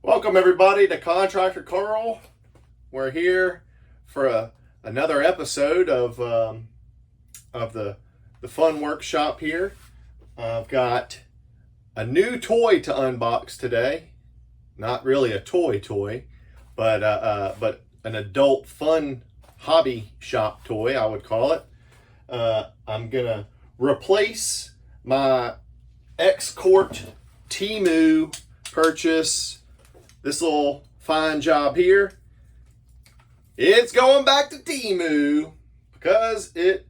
Welcome everybody to Contractor Carl. We're here for another episode of the fun workshop here. I've got a new toy to unbox today. Not really a toy, but an adult fun hobby shop toy, I would call it. I'm gonna replace my X-Court Temu purchase. This little fine job here, it's going back to Temu because it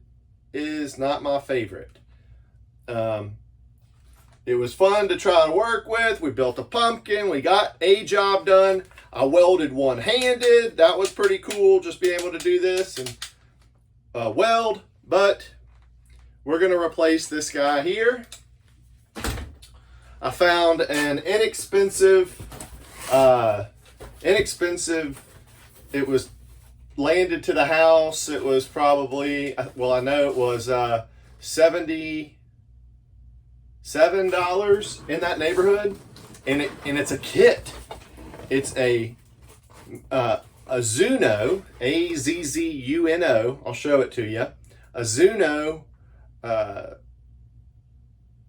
is not my favorite. It was fun to try to work with. We built a pumpkin. We got a job done. I welded one-handed. That was pretty cool, just being able to do this and weld. But we're going to replace this guy here. I found an inexpensive, it was landed to the house. It was probably, well, I know it was $77 in that neighborhood, and it's a kit. It's a Azzuno, A-Z-Z-U-N-O. I'll show it to you. Azzuno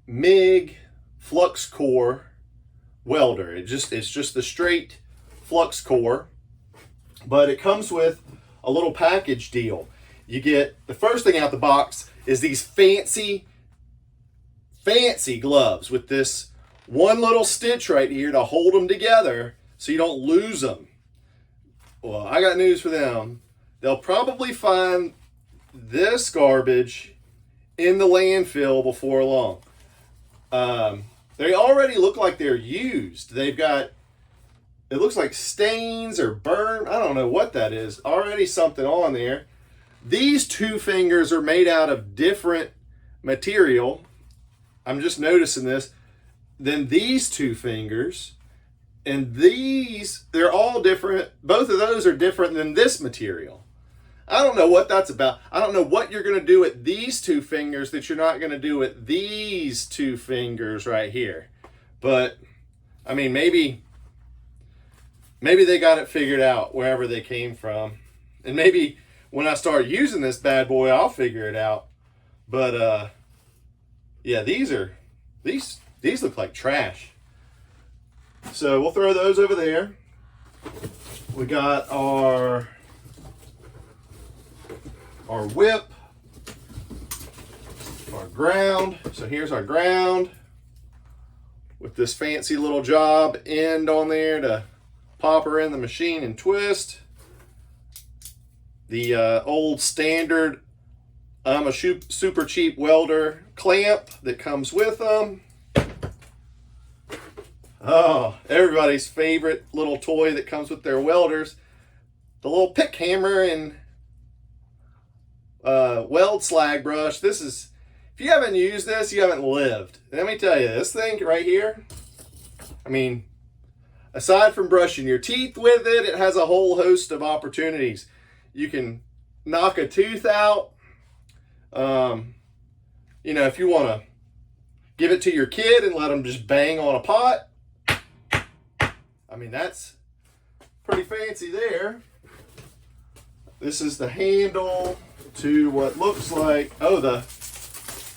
MIG Fluxcore welder. It's just the straight Fluxcore, but it comes with a little package deal. You get, the first thing out the box is these fancy gloves with this one little stitch right here to hold them together so you don't lose them. Well, I got news for them. They'll probably find this garbage in the landfill before long. They already look like they're used. They've got, it looks like stains or burn. I don't know what that is. Already something on there. These two fingers are made out of different material. I'm just noticing this. Then these two fingers. And these, they're all different. Both of those are different than this material. I don't know what that's about. I don't know what you're going to do with these two fingers that you're not going to do with these two fingers right here. But, I mean, maybe they got it figured out wherever they came from. And maybe when I start using this bad boy, I'll figure it out. But, yeah, these look like trash. So we'll throw those over there. We got our whip, our ground. So here's our ground with this fancy little job end on there to pop her in the machine and twist. The old standard, I'm a super cheap welder clamp that comes with them. Oh, everybody's favorite little toy that comes with their welders, the little pick hammer and weld slag brush. This is, if you haven't used this, you haven't lived. Let me tell you, this thing right here, I mean, aside from brushing your teeth with it, it has a whole host of opportunities. You can knock a tooth out. You know, if you want to give it to your kid and let them just bang on a pot, I mean, that's pretty fancy there. This is the handle to what looks like, oh,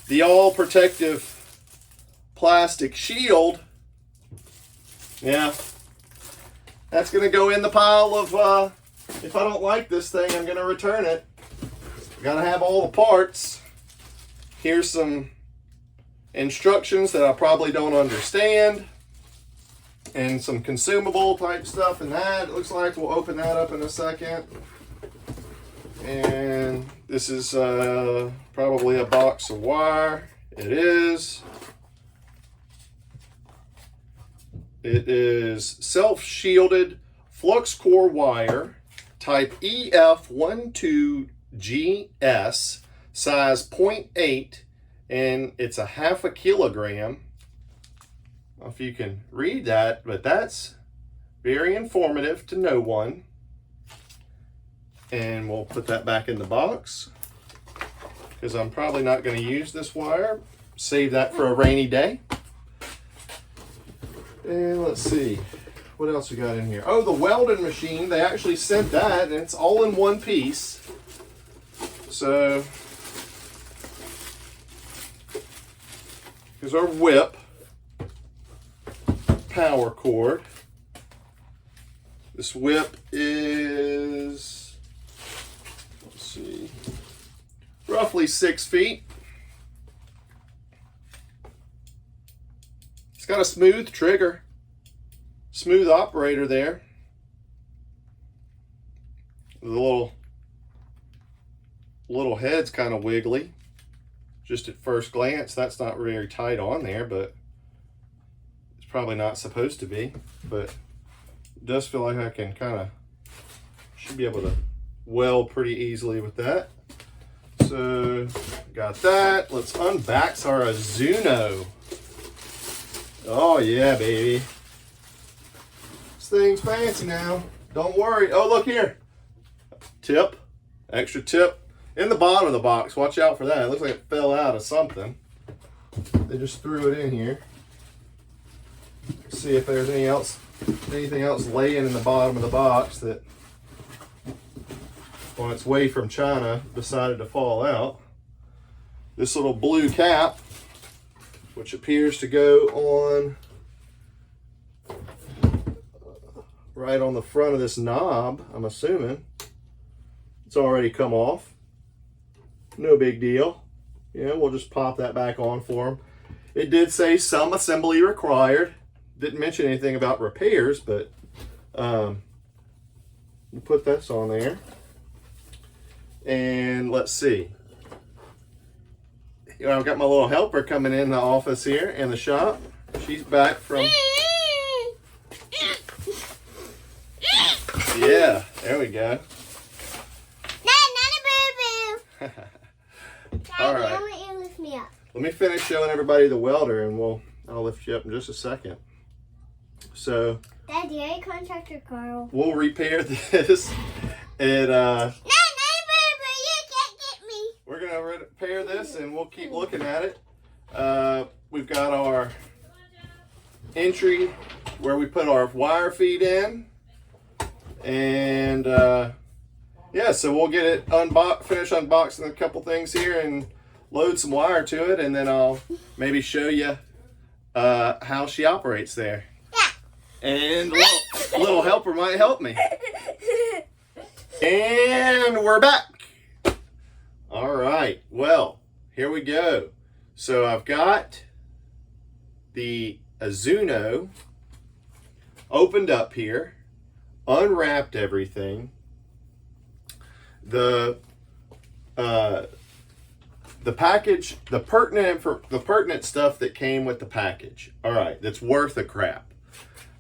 the all protective plastic shield. Yeah, that's gonna go in the pile of, if I don't like this thing, I'm gonna return it. Gotta have all the parts. Here's some instructions that I probably don't understand, and some consumable type stuff in that. It looks like we'll open that up in a second. And this is probably a box of wire. It is. It is self-shielded Fluxcore wire, type EF12GS, size 0.8, and it's a 1/2 kilogram. I don't know if you can read that, but that's very informative to no one. And we'll put that back in the box because I'm probably not going to use this wire. Save that for a rainy day. And let's see, what else we got in here? Oh, the welding machine. They actually sent that, and it's all in one piece. So here's our whip power cord. This whip is, let's see, roughly 6 feet. It's got a smooth trigger, smooth operator there. The little head's kind of wiggly. Just at first glance, that's not very tight on there, but it's probably not supposed to be. But it does feel like I can should be able to weld pretty easily with that. So, got that. Let's unbox our Azzuno. Oh yeah, baby. This thing's fancy now. Don't worry. Oh, look here. Tip. Extra tip. In the bottom of the box. Watch out for that. It looks like it fell out of something. They just threw it in here. See if there's anything else laying in the bottom of the box that on its way from China decided to fall out. This little blue cap, which appears to go on right on the front of this knob, I'm assuming. It's already come off. No big deal. Yeah, we'll just pop that back on for them. It did say some assembly required. Didn't mention anything about repairs, but you put this on there. And let's see. You know, I've got my little helper coming in the office here in the shop. She's back from... Yeah, there we go. All right. I want you to lift me up. Let me finish showing everybody the welder, and I'll lift you up in just a second. So, Daddy, are you contractor Carl? We'll repair this, and No, you can't get me. We're gonna repair this, and we'll keep looking at it. We've got our entry where we put our wire feed in, and yeah, so we'll get it finish unboxing a couple things here and load some wire to it, and then I'll maybe show you how she operates there. Yeah. And little helper might help me. And we're back. All right, well, here we go. So I've got the Azzuno opened up here, unwrapped everything. The package, the pertinent stuff that came with the package. All right, that's worth a crap.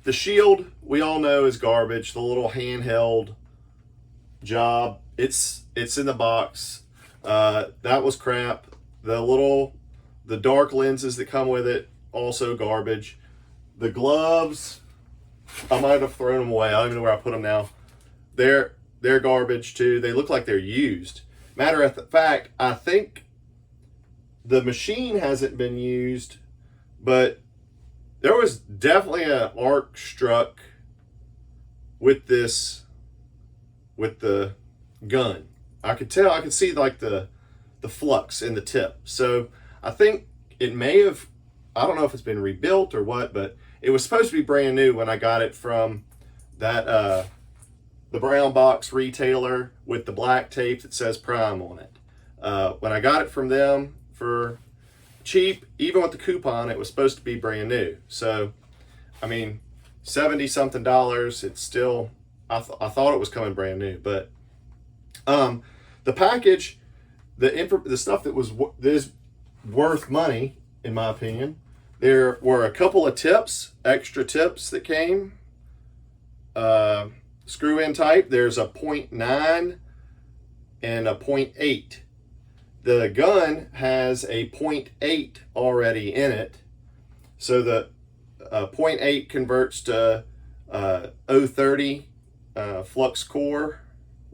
The shield, we all know, is garbage. The little handheld job, it's in the box. That was crap. The dark lenses that come with it, also garbage. The gloves, I might have thrown them away. I don't even know where I put them now. They're garbage too. They look like they're used. Matter of fact, I think the machine hasn't been used, but there was definitely an arc struck with the gun. I could see like the flux in the tip. So I think it may have, I don't know if it's been rebuilt or what, but it was supposed to be brand new when I got it from that the brown box retailer with the black tape that says Prime on it. When I got it from them for cheap, even with the coupon, it was supposed to be brand new. So, I mean, $70-something, it's still, I thought it was coming brand new. But the package, the stuff that is worth money, in my opinion, there were a couple of extra tips that came. Screw-in type, there's a 0.9 and a 0.8. The gun has a 0.8 already in it. So the 0.8 converts to 030 Fluxcore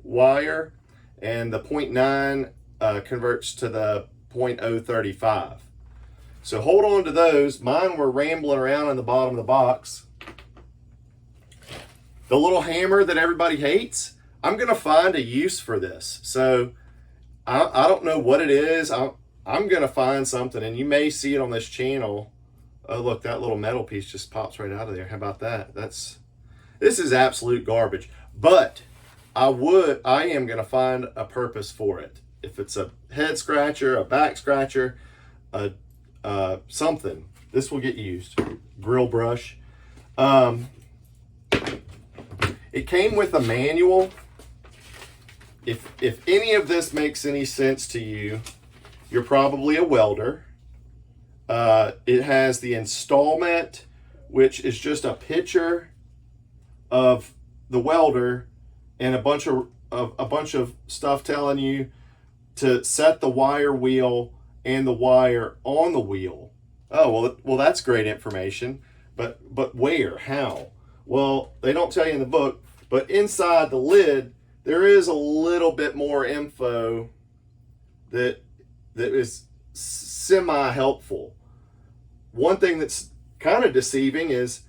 wire, and the 0.9 converts to the 0.035. So hold on to those. Mine were rambling around in the bottom of the box. the little hammer that everybody hates, I'm going to find a use for this. So I don't know what it is. I'm going to find something, and you may see it on this channel. Oh, look, that little metal piece just pops right out of there. How about that? This is absolute garbage. But I am going to find a purpose for it. If it's a head scratcher, a back scratcher, something, this will get used. Grill brush. It came with a manual. If any of this makes any sense to you, you're probably a welder. It has the installment, which is just a picture of the welder and a bunch of stuff telling you to set the wire wheel and the wire on the wheel. Oh, well, that's great information. But where? How? Well, they don't tell you in the book, but inside the lid, there is a little bit more info that is semi-helpful. One thing that's kind of deceiving is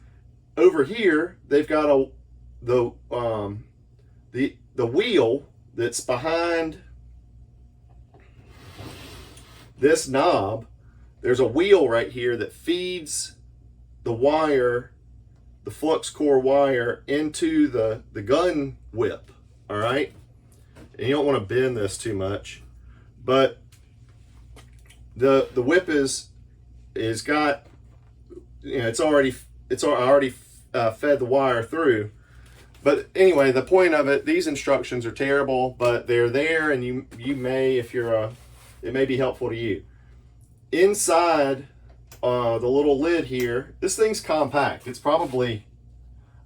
over here, they've got the wheel that's behind this knob. There's a wheel right here that feeds the wire, the Fluxcore wire, into the gun whip. All right, and you don't want to bend this too much, but the whip is got, you know, it's already fed the wire through. But anyway, the point of it, these instructions are terrible, but they're there, and you may, if you're it may be helpful to you. Inside the little lid here, this thing's compact. It's probably,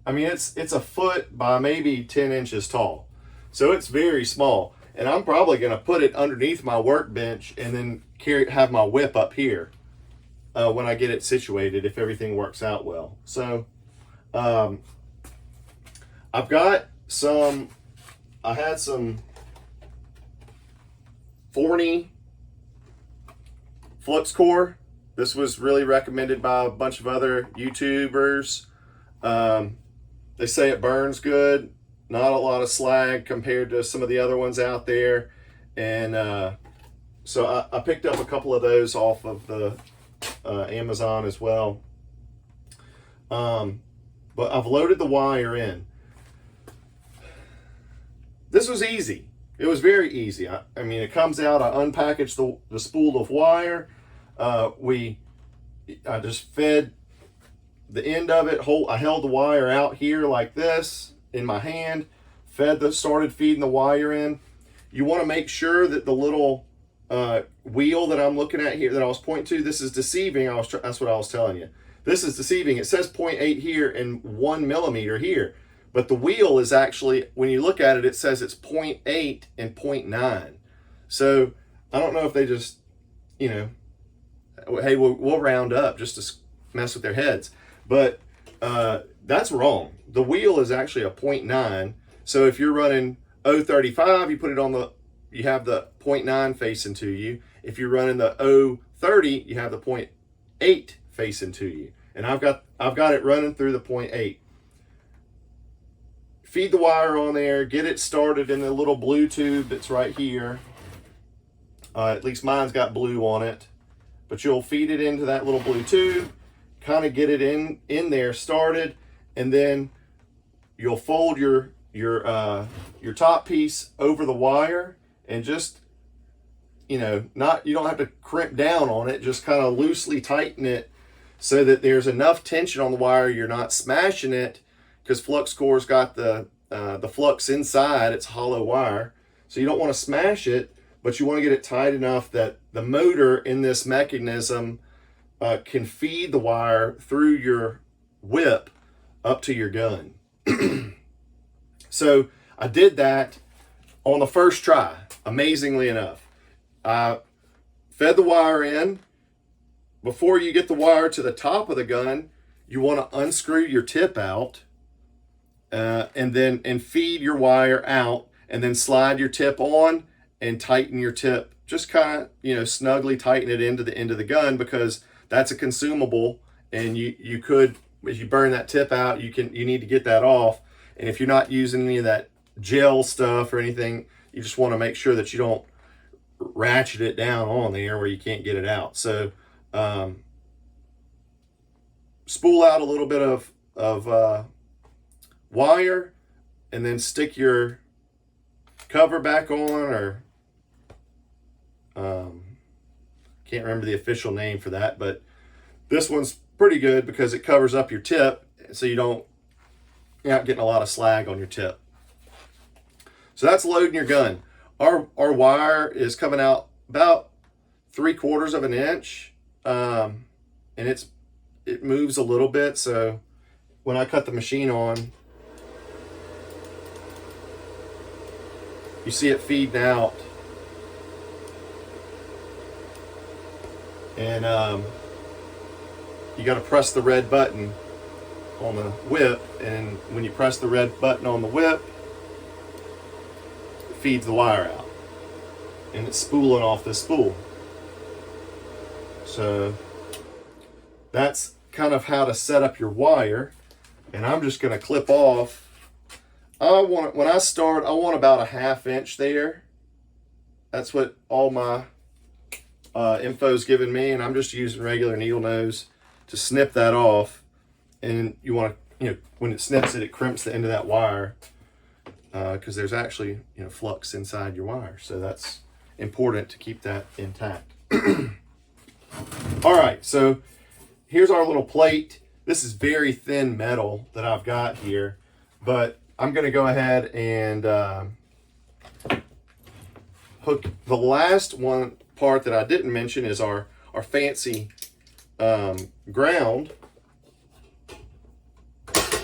I mean, it's a foot by maybe 10 inches tall. So it's very small. And I'm probably going to put it underneath my workbench and then have my whip up here when I get it situated, if everything works out well. So I've got I had some Forney Fluxcore. This was really recommended by a bunch of other YouTubers. They say it burns good. Not a lot of slag compared to some of the other ones out there. And so I picked up a couple of those off of the Amazon as well. But I've loaded the wire in. This was easy. It was very easy. I mean, it comes out, I unpackaged the spool of wire. I just fed the end of it. I held the wire out here like this in my hand, started feeding the wire in. You want to make sure that the little wheel that I'm looking at here, that I was pointing to, this is deceiving. That's what I was telling you. This is deceiving. It says 0.8 here and 1 millimeter here. But the wheel is actually, when you look at it, it says it's 0.8 and 0.9. So I don't know if they just, you know, hey, we'll round up just to mess with their heads. But that's wrong. The wheel is actually a 0.9. So if you're running 035, you put it on you have the 0.9 facing to you. If you're running the 030, you have the 0.8 facing to you. And I've got it running through the 0.8. Feed the wire on there, get it started in the little blue tube that's right here. At least mine's got blue on it. But you'll feed it into that little blue tube, kind of get it in there started, and then you'll fold your top piece over the wire and just, you know, you don't have to crimp down on it, just kind of loosely tighten it so that there's enough tension on the wire, you're not smashing it, because Fluxcore's got the flux inside, it's hollow wire. So you don't want to smash it, but you want to get it tight enough that the motor in this mechanism can feed the wire through your whip up to your gun. So I did that on the first try, amazingly enough. I fed the wire in. Before you get the wire to the top of the gun, you want to unscrew your tip out and feed your wire out, and then slide your tip on and tighten your tip. Just kind of, you know, snugly tighten it into the end of the gun, because that's a consumable, and you could, if you burn that tip out, you need to get that off. And if you're not using any of that gel stuff or anything, you just want to make sure that you don't ratchet it down on there where you can't get it out. So spool out a little bit of wire, and then stick your cover back on, or can't remember the official name for that, but this one's pretty good because it covers up your tip, so you're not getting a lot of slag on your tip. So that's loading your gun. Our wire is coming out about 3/4 of an inch, and it moves a little bit. So when I cut the machine on, you see it feeding out, and you got to press the red button on the whip, and when you press the red button on the whip, it feeds the wire out, and it's spooling off this spool. So that's kind of how to set up your wire. And I'm just going to clip off. When I start, I want about a 1/2 inch there. That's what all my info's given me, and I'm just using regular needle nose to snip that off. And you want to, when it snips it, it crimps the end of that wire, because there's actually flux inside your wire, so that's important to keep that intact. All right, so here's our little plate. This is very thin metal that I've got here, but I'm going to go ahead and hook. The last one part that I didn't mention is our fancy ground.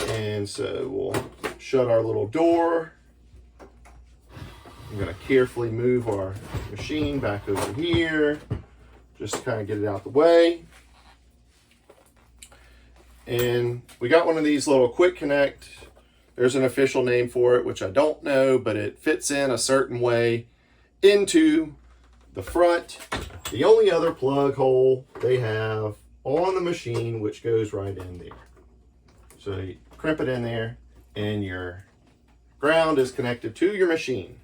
And so we'll shut our little door. I'm going to carefully move our machine back over here, just to kind of get it out the way. And we got one of these little quick connect. There's an official name for it, which I don't know, but it fits in a certain way into the front. The only other plug hole they have on the machine, which goes right in there. So you crimp it in there, and your ground is connected to your machine.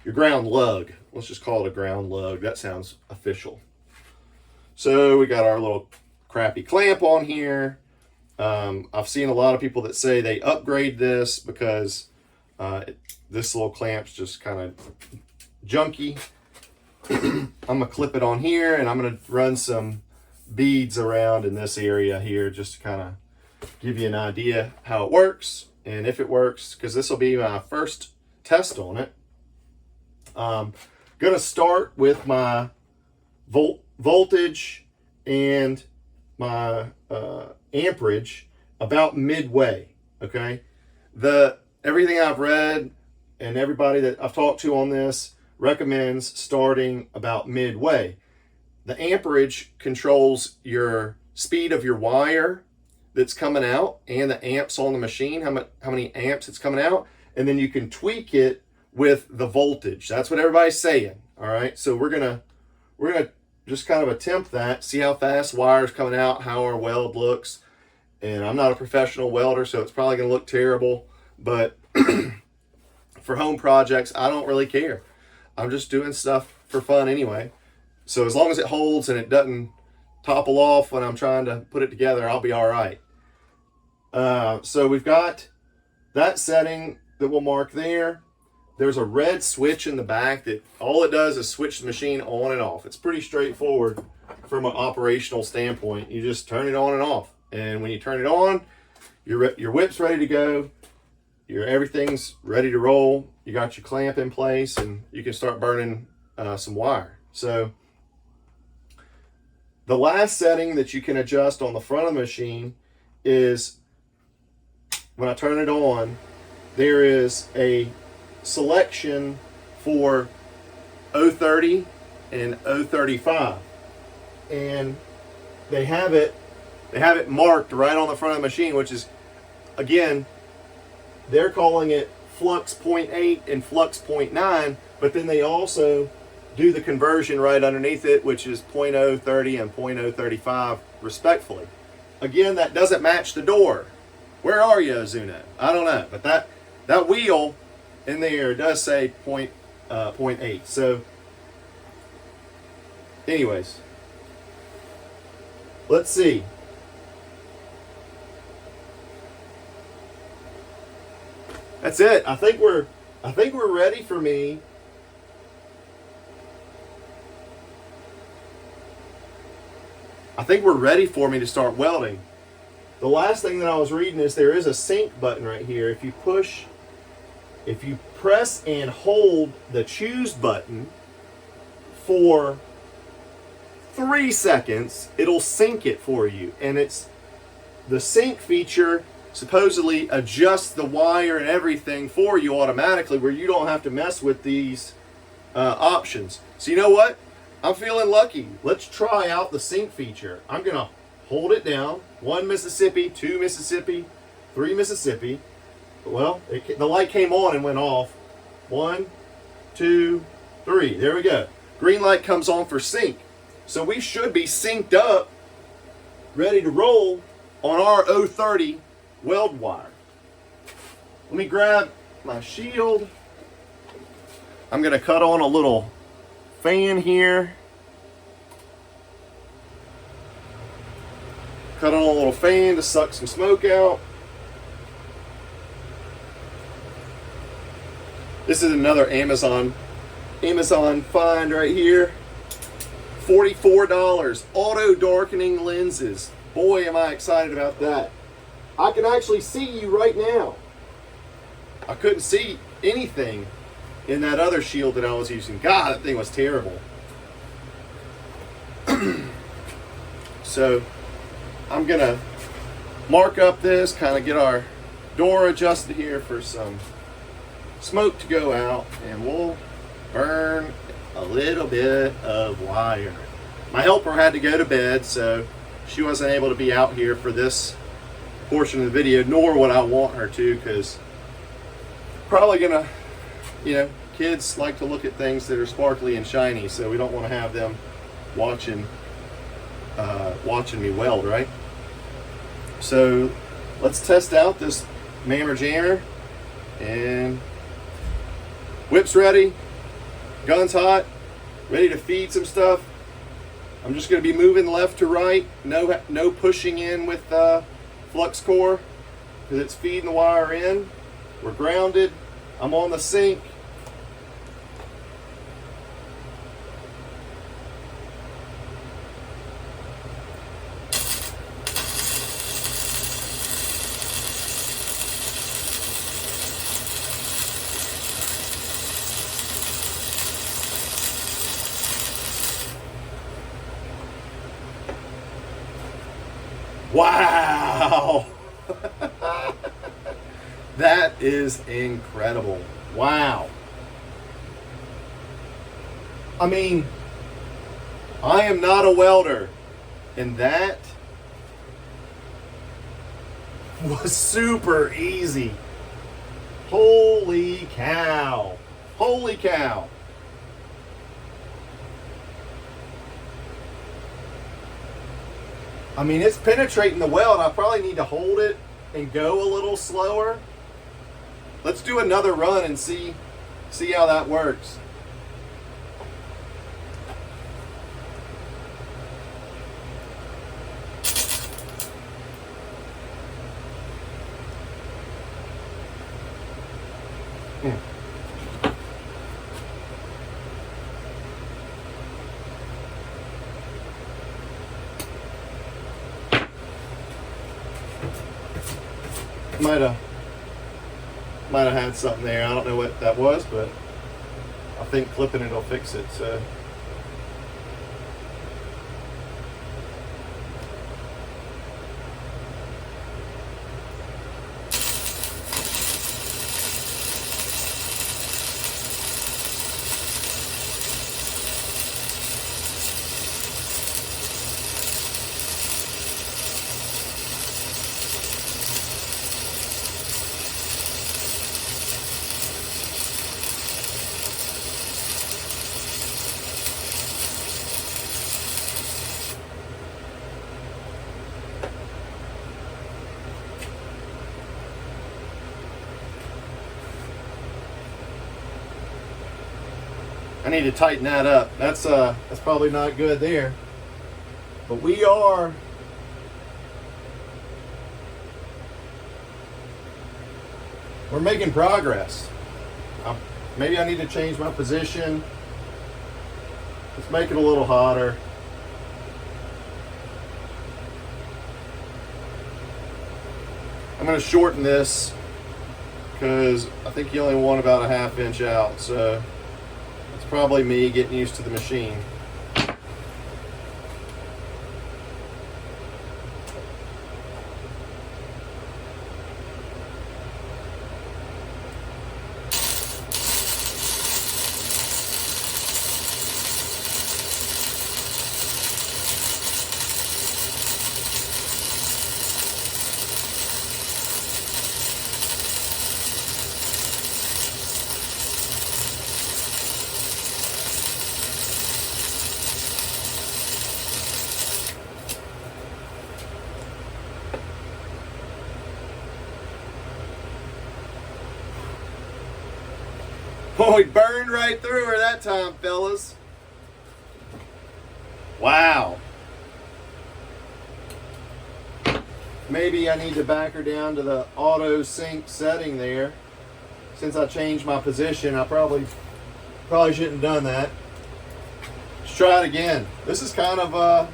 Your ground lug. Let's just call it a ground lug. That sounds official. So we got our little crappy clamp on here. I've seen a lot of people that say they upgrade this because this little clamp's just kind of junky. I'm going to clip it on here, and I'm going to run some beads around in this area here just to kind of give you an idea how it works and if it works, because this will be my first test on it. I'm going to start with my voltage and my amperage about midway. Okay, everything I've read and everybody that I've talked to on this recommends starting about midway. The amperage controls your speed of your wire that's coming out and the amps on the machine, how many amps it's coming out, and then you can tweak it with the voltage. That's what everybody's saying. All right, so we're gonna just kind of attempt that, see how fast wire's coming out, how our weld looks. And I'm not a professional welder, so it's probably gonna look terrible, but for home projects, I don't really care. I'm just doing stuff for fun anyway. So as long as it holds and it doesn't topple off when I'm trying to put it together, I'll be all right. So we've got that setting that we'll mark there. There's a red switch in the back that all it does is switch the machine on and off. It's pretty straightforward from an operational standpoint. You just turn it on and off. And when you turn it on, your whip's ready to go. Everything's ready to roll. You got your clamp in place, and you can start burning some wire. So the last setting that you can adjust on the front of the machine is when I turn it on, there is a selection for 030 and 035, and they have it marked right on the front of the machine, which is, again, they're calling it flux 0.8 and flux 0.9, but then they also do the conversion right underneath it, which is 0.030 and 0.035 respectfully. Again, that doesn't match the door. Where are you, Azzuno? I don't know, but that wheel in there does say 0.8. So, anyways, let's see. That's it. I think we're ready for me. I think we're ready for me to start welding. The last thing that I was reading is there is a sync button right here. If you press and hold the choose button for 3 seconds, it'll sync it for you. And it's the sync feature supposedly adjusts the wire and everything for you automatically, where you don't have to mess with these options. So you know what? I'm feeling lucky. Let's try out the sync feature. I'm gonna hold it down. 1 Mississippi, 2 Mississippi, 3 Mississippi. Well, the light came on and went off. 1, 2, 3. There we go. Green light comes on for sync. So we should be synced up, ready to roll on our 030 weld wire. Let me grab my shield. I'm going to cut on a little fan here. Cut on a little fan to suck some smoke out. This is another Amazon find right here. $44. Auto darkening lenses. Boy, am I excited about that. I can actually see you right now. I couldn't see anything in that other shield that I was using. God, that thing was terrible. So I'm gonna mark up this, kind of get our door adjusted here for some smoke to go out, and we'll burn a little bit of wire. My helper had to go to bed, so she wasn't able to be out here for this portion of the video, nor would I want her to, because probably gonna, kids like to look at things that are sparkly and shiny, so we don't want to have them watching me weld, right? So let's test out this mammer jammer. And whip's ready, gun's hot, ready to feed some stuff. I'm just going to be moving left to right, no pushing in with Fluxcore, because it's feeding the wire in. We're grounded. I'm on the sink. Wow! That is incredible. Wow. I mean, I am not a welder, and that was super easy. Holy cow. Holy cow. I mean, it's penetrating the weld. I probably need to hold it and go a little slower. Let's do another run and see how that works. Might have had something there. I don't know what that was, but I think clipping it will fix it. So I need to tighten that up. That's probably not good there. But we're making progress. Maybe I need to change my position. Let's make it a little hotter. I'm going to shorten this because I think you only want about a 1/2 inch out. So it's probably me getting used to the machine. Oh, he burned right through her that time, fellas. Wow. Maybe I need to back her down to the auto sync setting there. Since I changed my position, I probably shouldn't have done that. Let's try it again. This is kind of,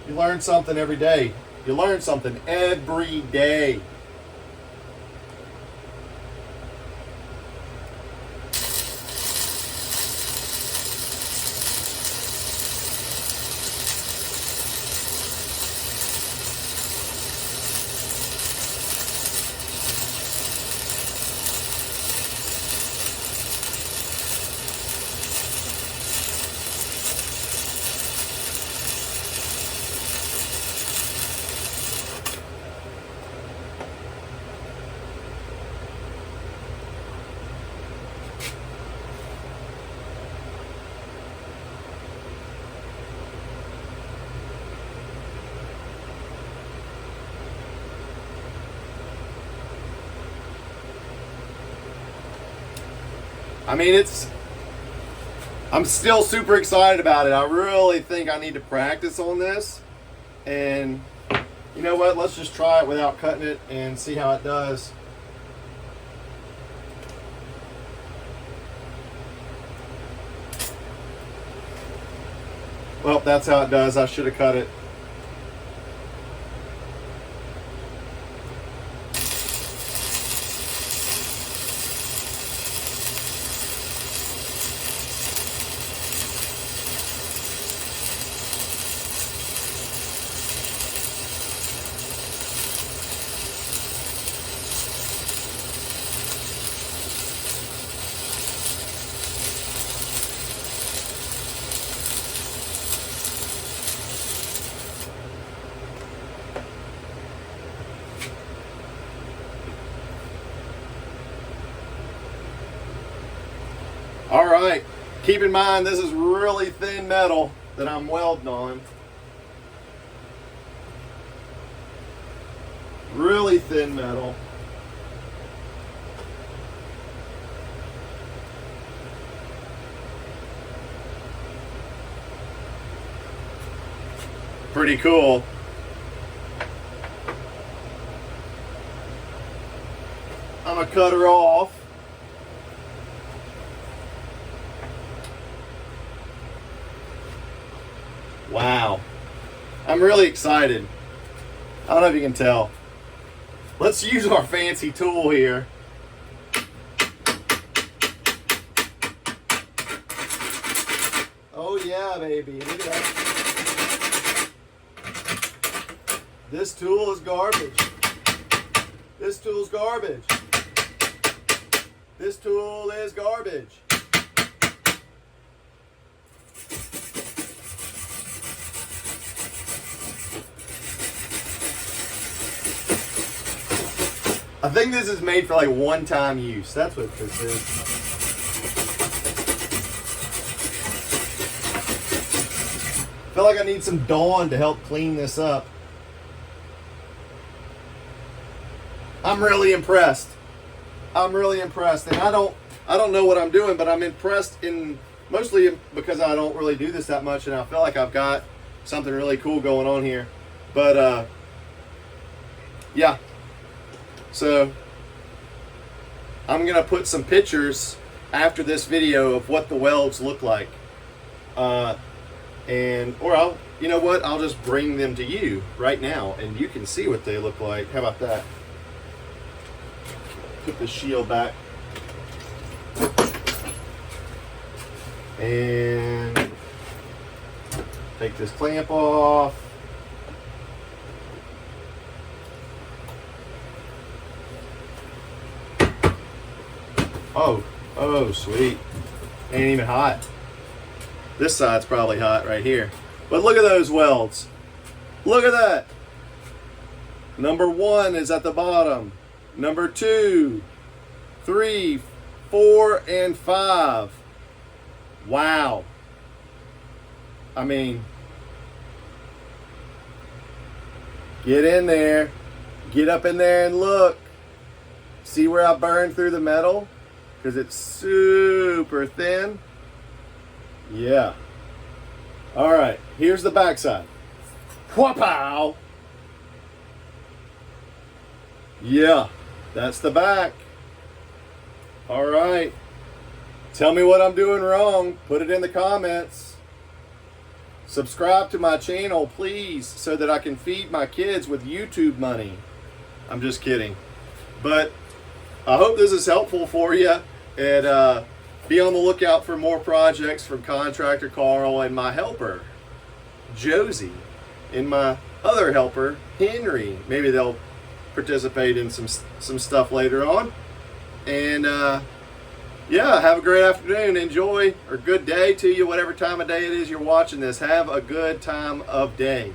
you learn something every day. You learn something every day. I mean, I'm still super excited about it. I really think I need to practice on this. And you know what? Let's just try it without cutting it and see how it does. Well, that's how it does. I should have cut it. All right, keep in mind this is really thin metal that I'm welding on. Really thin metal. Pretty cool. I'm gonna cut her off. Wow. I'm really excited. I don't know if you can tell. Let's use our fancy tool here. Oh yeah, baby. Look at that. This tool is garbage. This tool's garbage. This tool is garbage. I think this is made for like one-time use. That's what this is. I feel like I need some Dawn to help clean this up. I'm really impressed. I'm really impressed, and I don't know what I'm doing, but I'm impressed in Mostly because I don't really do this that much, and I feel like I've got something really cool going on here. But yeah, so I'm gonna put some pictures after this video of what the welds look like, you know what, I'll just bring them to you right now and you can see what they look like. How about that? Put the shield back and take this clamp off. Oh, sweet. Ain't even hot. This side's probably hot right here. But look at those welds. Look at that. Number 1 is at the bottom. Number 2, 3, 4, and 5. Wow. I mean, get in there. Get up in there and look. See where I burned through the metal? Because it's super thin. Yeah. All right, here's the backside. Wha-pow! Yeah, that's the back. All right. Tell me what I'm doing wrong. Put it in the comments. Subscribe to my channel, please, so that I can feed my kids with YouTube money. I'm just kidding. But I hope this is helpful for you, and be on the lookout for more projects from Contractor Carl and my helper, Josie, and my other helper, Henry. Maybe they'll participate in some stuff later on. And yeah, have a great afternoon. Enjoy, or good day to you, whatever time of day it is you're watching this. Have a good time of day.